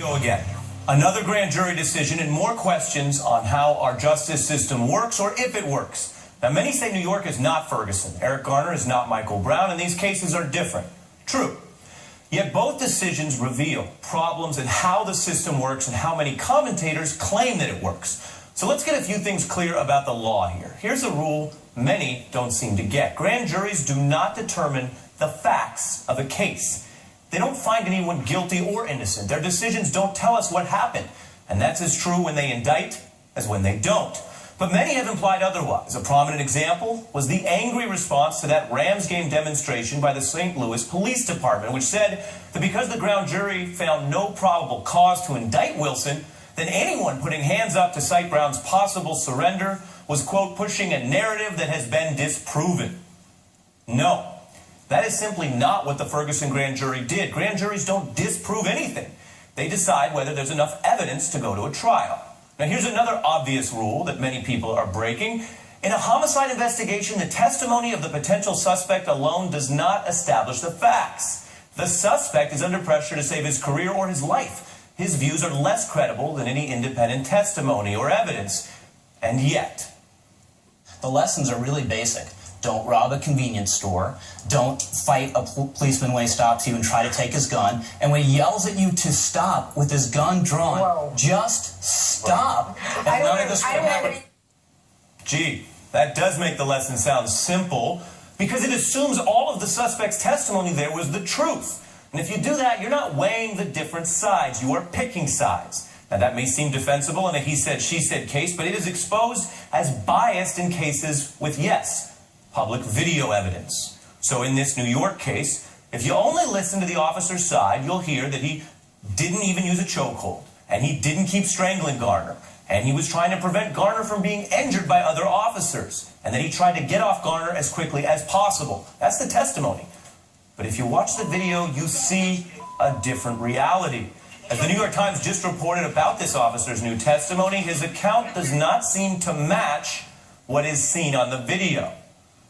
Go again. Another grand jury decision and more questions on how our justice system works or if it works. Now, many say New York is not Ferguson. Eric Garner is not Michael Brown, and these cases are different. True. Yet both decisions reveal problems in how the system works and how many commentators claim that it works. So let's get a few things clear about the law here. Here's a rule many don't seem to get. Grand juries do not determine the facts of a case. They don't find anyone guilty or innocent. Their decisions don't tell us what happened. And that's as true when they indict as when they don't. But many have implied otherwise. A prominent example was the angry response to that Rams game demonstration by the St. Louis Police Department, which said that because the grand jury found no probable cause to indict Wilson, then anyone putting hands up to cite Brown's possible surrender was, quote, pushing a narrative that has been disproven. No. That is simply not what the Ferguson grand jury did. Grand juries don't disprove anything. They decide whether there's enough evidence to go to a trial. Now, here's another obvious rule that many people are breaking. In a homicide investigation, the testimony of the potential suspect alone does not establish the facts. The suspect is under pressure to save his career or his life. His views are less credible than any independent testimony or evidence. And yet, the lessons are really basic. Don't rob a convenience store. Don't fight a policeman when he stops you and try to take his gun. And when he yells at you to stop with his gun drawn, just stop. And none of this would happen. Gee, that does make the lesson sound simple because it assumes all of the suspect's testimony there was the truth. And if you do that, you're not weighing the different sides. You are picking sides. Now, that may seem defensible in a he said, she said case, but it is exposed as biased in cases with, yes, public video evidence. So in this New York case, if you only listen to the officer's side, you'll hear that he didn't even use a chokehold, and he didn't keep strangling Garner, and he was trying to prevent Garner from being injured by other officers, and that he tried to get off Garner as quickly as possible. That's the testimony. But if you watch the video, you see a different reality. As the New York Times just reported about this officer's new testimony, his account does not seem to match what is seen on the video.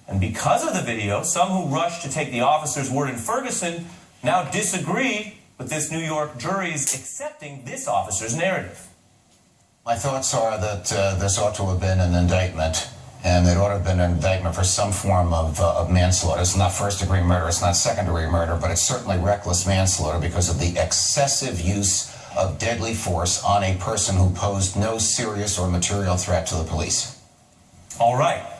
And because of the video, some who rushed to take the officer's word in Ferguson now disagree with this New York jury's accepting this officer's narrative. My thoughts are that this ought to have been an indictment, and it ought to have been an indictment for some form of manslaughter. It's not first-degree murder, it's not second-degree murder, but it's certainly reckless manslaughter because of the excessive use of deadly force on a person who posed no serious or material threat to the police. All right.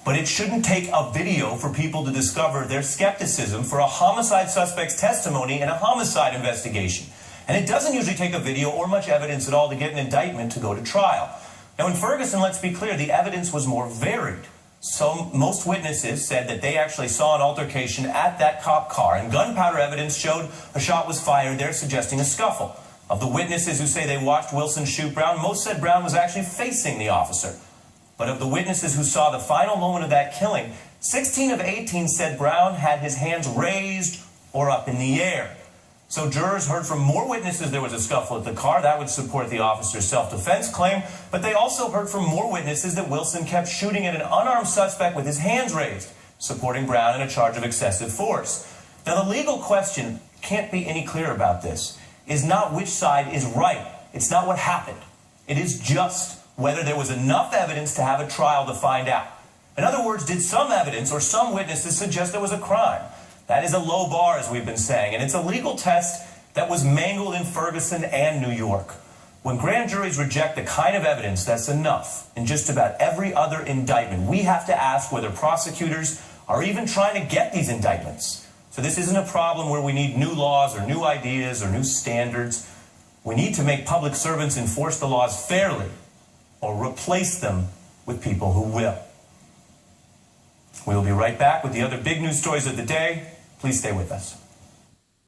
But it shouldn't take a video for people to discover their skepticism for a homicide suspect's testimony in a homicide investigation. And it doesn't usually take a video or much evidence at all to get an indictment to go to trial. Now, in Ferguson, let's be clear, the evidence was more varied. Most witnesses said that they actually saw an altercation at that cop car, and gunpowder evidence showed a shot was fired there, suggesting a scuffle. Of the witnesses who say they watched Wilson shoot Brown, most said Brown was actually facing the officer. But of the witnesses who saw the final moment of that killing, 16 of 18 said Brown had his hands raised or up in the air. So jurors heard from more witnesses there was a scuffle at the car. That would support the officer's self-defense claim. But they also heard from more witnesses that Wilson kept shooting at an unarmed suspect with his hands raised, supporting Brown in a charge of excessive force. Now, the legal question, can't be any clearer about this, is not which side is right. It's not what happened. It is just whether there was enough evidence to have a trial to find out. In other words, did some evidence or some witnesses suggest there was a crime? That is a low bar, as we've been saying, and it's a legal test that was mangled in Ferguson and New York. When grand juries reject the kind of evidence that's enough in just about every other indictment, we have to ask whether prosecutors are even trying to get these indictments. So this isn't a problem where we need new laws or new ideas or new standards. We need to make public servants enforce the laws fairly, or replace them with people who will. We will be right back with the other big news stories of the day. Please stay with us.